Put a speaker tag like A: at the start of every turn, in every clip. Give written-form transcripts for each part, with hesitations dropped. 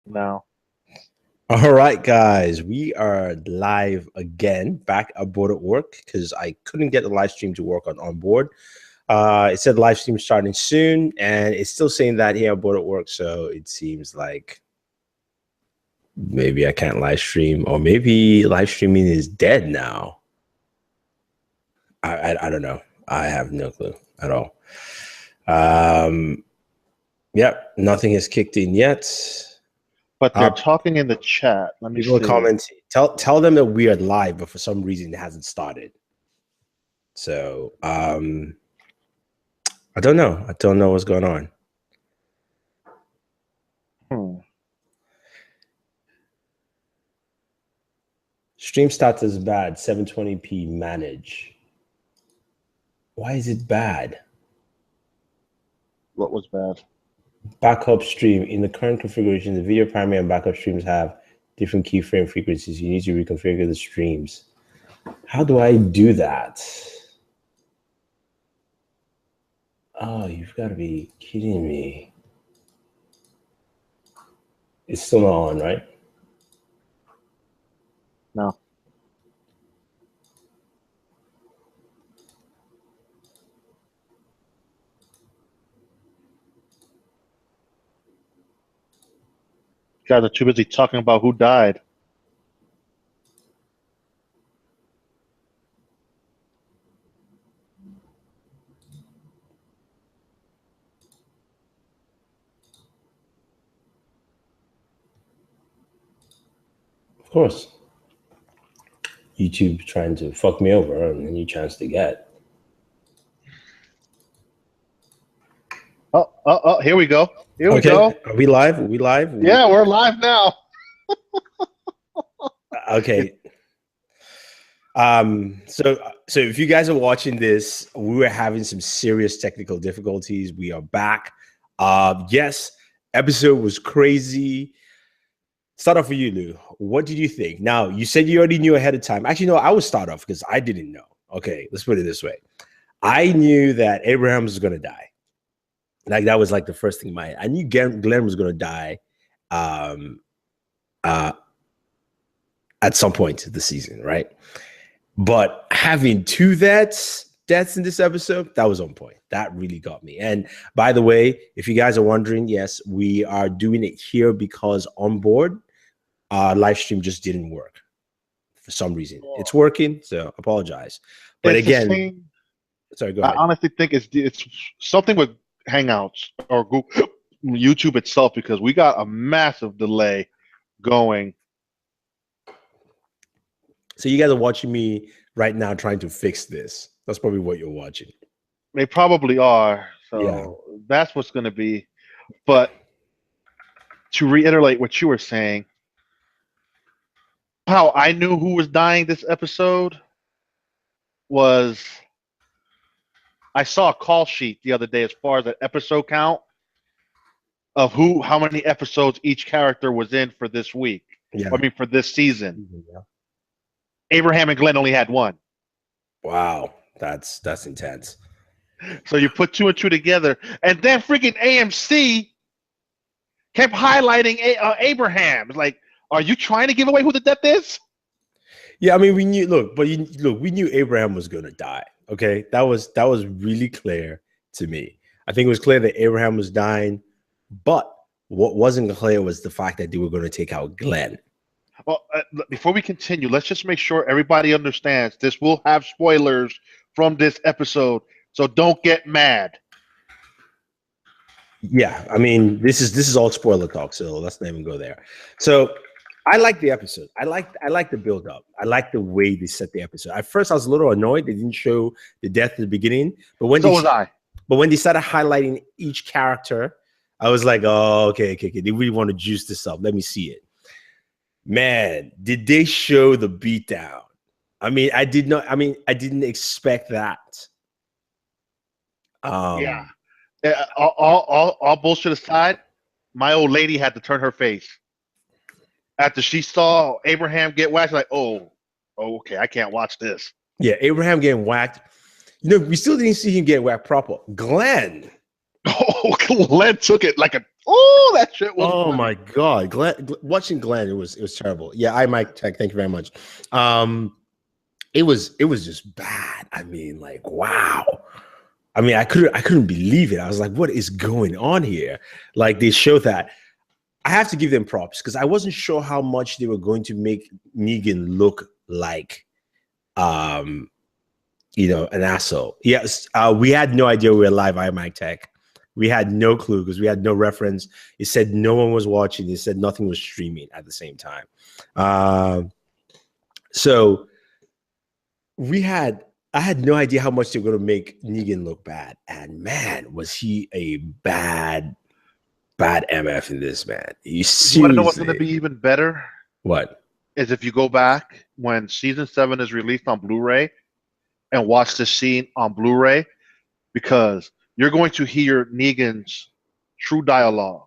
A: No.
B: All right, guys, we are live again, back at Booredatwork because I couldn't get the live stream to work on OnBoored. It said live stream starting soon, and it's still saying that here at Booredatwork. So it seems like maybe I can't live stream, or maybe live streaming is dead now. I don't know. I have no clue at all. Yep, nothing has kicked in yet.
A: But they're talking in the chat. Let me
B: people
A: see.
B: Are commenting. Tell them that we are live, but for some reason it hasn't started. So I don't know. I don't know what's going on. Stream status is bad. 720p manage. Why is it bad?
A: What was bad?
B: Backup stream. In the current configuration, the video primary and backup streams have different keyframe frequencies. You need to reconfigure the streams. How do I do that? Oh, you've got to be kidding me. It's still not on, right?
A: No. Guys are too busy talking about who died.
B: Of course. YouTube trying to fuck me over and any chance to get.
A: Oh, here we go. Here we go.
B: Are we live? Are we live?
A: Yeah, we're live now.
B: Okay. So if you guys are watching this, we were having some serious technical difficulties. We are back. Yes, episode was crazy. Start off with you, Lou. What did you think? Now, you said you already knew ahead of time. Actually, no, I would start off because I didn't know. Okay, let's put it this way. I knew that Abraham was going to die. Like, that was like the first thing in my head. I knew Glenn was going to die at some point of the season, right? But having two deaths in this episode, that was on point. That really got me. And by the way, if you guys are wondering, yes, we are doing it here because OnBoored live stream just didn't work for some reason. It's working, so apologize. But
A: it's
B: again, sorry, go ahead.
A: I honestly think it's something with Hangouts or Google, YouTube itself, because we got a massive delay going.
B: So you guys are watching me right now trying to fix this. That's probably what you're watching.
A: They probably are. So yeah. That's what's going to be. But to reiterate what you were saying, how I knew who was dying this episode was I saw a call sheet the other day as far as an episode count of how many episodes each character was in for this week. Yeah. I mean, for this season. Yeah. Abraham and Glenn only had one.
B: Wow, that's intense.
A: So you put two and two together, and then freaking AMC kept highlighting Abraham. It's like, are you trying to give away who the death is?
B: Yeah, I mean, we knew. We knew Abraham was gonna die. Okay, that was really clear to me. I think it was clear that Abraham was dying, but what wasn't clear was the fact that they were going to take out Glenn.
A: Well, before we continue, let's just make sure everybody understands this will have spoilers from this episode, so don't get mad.
B: Yeah, I mean, this is all spoiler talk, so let's not even go there. So I like the episode. I like the build up. I like the way they set the episode. At first, I was a little annoyed they didn't show the death at the beginning, but when when they started highlighting each character, I was like, oh, okay. They really want to juice this up. Let me see it. Man, did they show the beatdown? I mean, I didn't expect that.
A: Yeah. All bullshit aside, my old lady had to turn her face after she saw Abraham get whacked. Like, oh, okay, I can't watch this.
B: Yeah, Abraham getting whacked. You know, we still didn't see him get whacked proper. Glenn
A: Oh, Glenn took it like a. Oh, that shit was.
B: Oh
A: funny.
B: my god, watching Glenn, it was terrible. Yeah, I Mike Tech. Thank you very much. It was just bad. I mean, like, wow. I mean, I couldn't believe it. I was like, what is going on here? Like, they show that. I have to give them props because I wasn't sure how much they were going to make Negan look like, an asshole. Yes, we had no idea we were live. I Mike Tech. We had no clue because we had no reference. It said no one was watching. It said nothing was streaming at the same time. So I had no idea how much they were going to make Negan look bad. And man, was he a bad MF in this, man. You
A: want to know what's
B: seriously.
A: going to be even better?
B: What?
A: Is if you go back when season 7 is released on Blu-ray and watch the scene on Blu-ray, because you're going to hear Negan's true dialogue.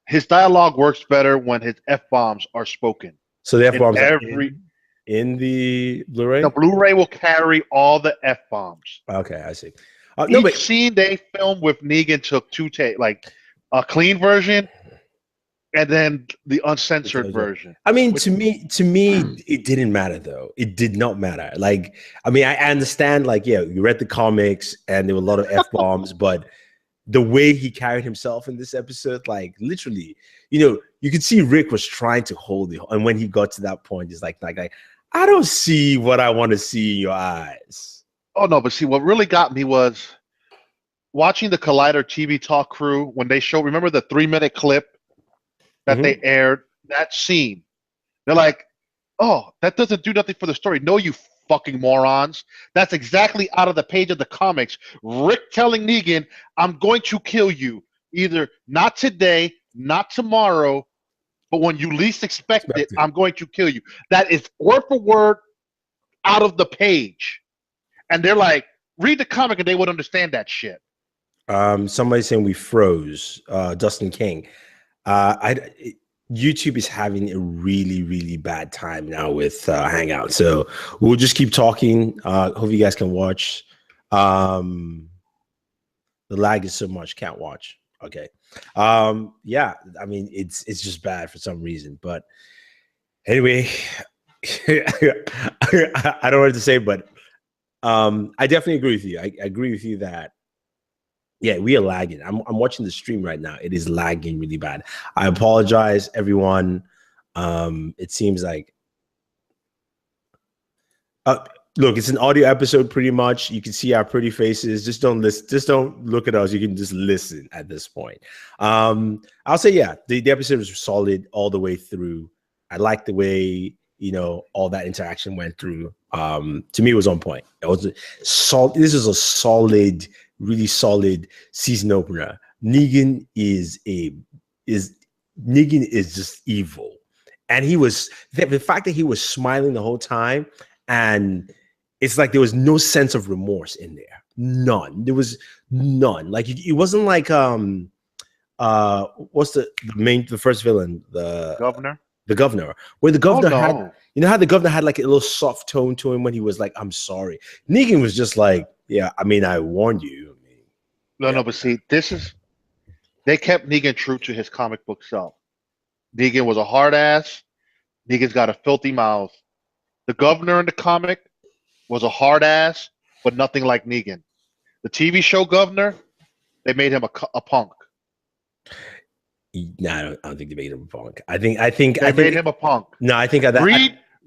A: His dialogue works better when his F-bombs are spoken.
B: So the F-bombs are
A: every
B: in the Blu-ray?
A: the Blu-ray will carry all the F-bombs.
B: Okay, I see.
A: Each scene they filmed with Negan took 2 takes, like a clean version and then the uncensored version.
B: I mean, to me, it didn't matter though. It did not matter. Like, I mean, I understand, like, yeah, you read the comics and there were a lot of F-bombs, but the way he carried himself in this episode, like, literally, you could see Rick was trying to hold it. And when he got to that point, he's like, I don't see what I want to see in your eyes.
A: Oh, no, but see, what really got me was watching the Collider TV Talk crew when they show, remember the 3-minute clip that they aired, that scene. They're like, oh, that doesn't do nothing for the story. No, you fucking morons. That's exactly out of the page of the comics. Rick telling Negan, I'm going to kill you. Either not today, not tomorrow, but when you least expect it, I'm going to kill you. That is word for word out of the page. And they're like, read the comic and they would understand that shit.
B: Somebody saying we froze. Dustin King. YouTube is having a really, really bad time now with Hangout. So we'll just keep talking. Hope you guys can watch. The lag is so much, can't watch. Okay. Yeah, I mean, it's just bad for some reason. But anyway, I don't know what to say, but I definitely agree with you. I agree with you that, yeah, we are lagging. I'm watching the stream right now. It is lagging really bad. I apologize, everyone. It seems like look, it's an audio episode pretty much. You can see our pretty faces. Just don't listen. Just don't look at us. You can just listen at this point. I'll say, yeah, the episode was solid all the way through. I like the way, all that interaction went through. To me, it was on point. It was solid. This is a solid, really solid season opener. Negan is just evil, and the fact that he was smiling the whole time, and it's like there was no sense of remorse in there. None. There was none. Like, it wasn't like what's the first villain, the governor, where the governor had, how the governor had like a little soft tone to him when he was like, I'm sorry. Negan was just like, yeah, I mean, I warned you.
A: No, but see, they kept Negan true to his comic book self. Negan was a hard ass. Negan's got a filthy mouth. The governor in the comic was a hard ass, but nothing like Negan. The TV show governor, they made him a punk.
B: No, I don't think they made him a punk. I think
A: they made him a punk.
B: No, I think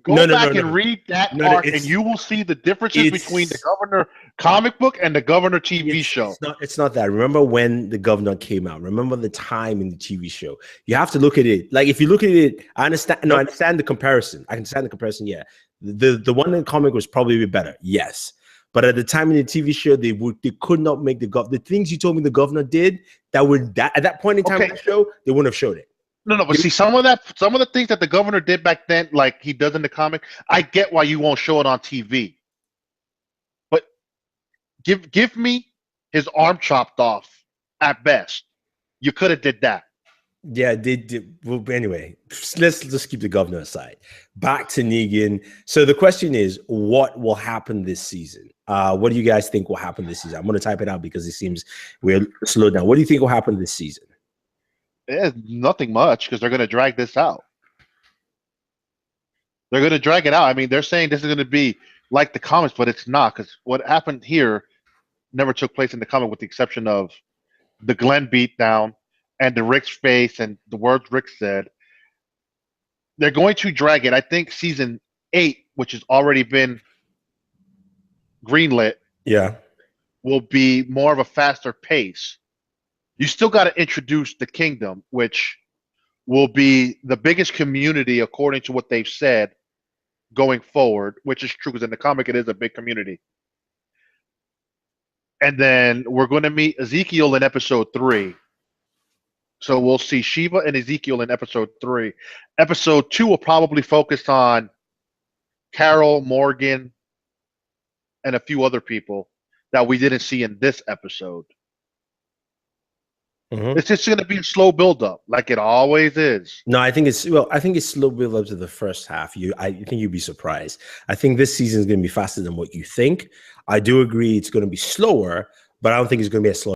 A: Go back and read that arc, and you will see the differences between the Governor comic book and the Governor TV show.
B: It's not that. Remember when the Governor came out? Remember the time in the TV show? You have to look at it. Like, if you look at it, I understand. No, I understand the comparison. I understand the comparison. Yeah, the one in the comic was probably a bit better. Yes, but at the time in the TV show, they could not make the things you told me the Governor did at that point in time in the show, they wouldn't have showed it.
A: No, but see, some of the things that the governor did back then, like he does in the comic, I get why you won't show it on TV. But give me his arm chopped off at best. You could have did that.
B: Yeah, well, anyway, let's just keep the governor aside. Back to Negan. So the question is, what will happen this season? What do you guys think will happen this season? I'm going to type it out because it seems we're slowed down. What do you think will happen this season?
A: Nothing much because they're going to drag this out. They're going to drag it out. I mean, they're saying this is going to be like the comics, but it's not, because what happened here never took place in the comic, with the exception of the Glenn beatdown and the Rick's face and the words Rick said. They're going to drag it. I think season 8, which has already been greenlit, will be more of a faster pace. You still got to introduce the Kingdom, which will be the biggest community according to what they've said going forward, which is true because in the comic it is a big community. And then we're going to meet Ezekiel in episode 3. So we'll see Shiva and Ezekiel in episode 3. Episode 2 will probably focus on Carol, Morgan, and a few other people that we didn't see in this episode. It's just going to be a slow build-up, like it always is.
B: No, I think it's slow build-up to the first half. I think you'd be surprised. I think this season is going to be faster than what you think. I do agree it's going to be slower, but I don't think it's going to be as slow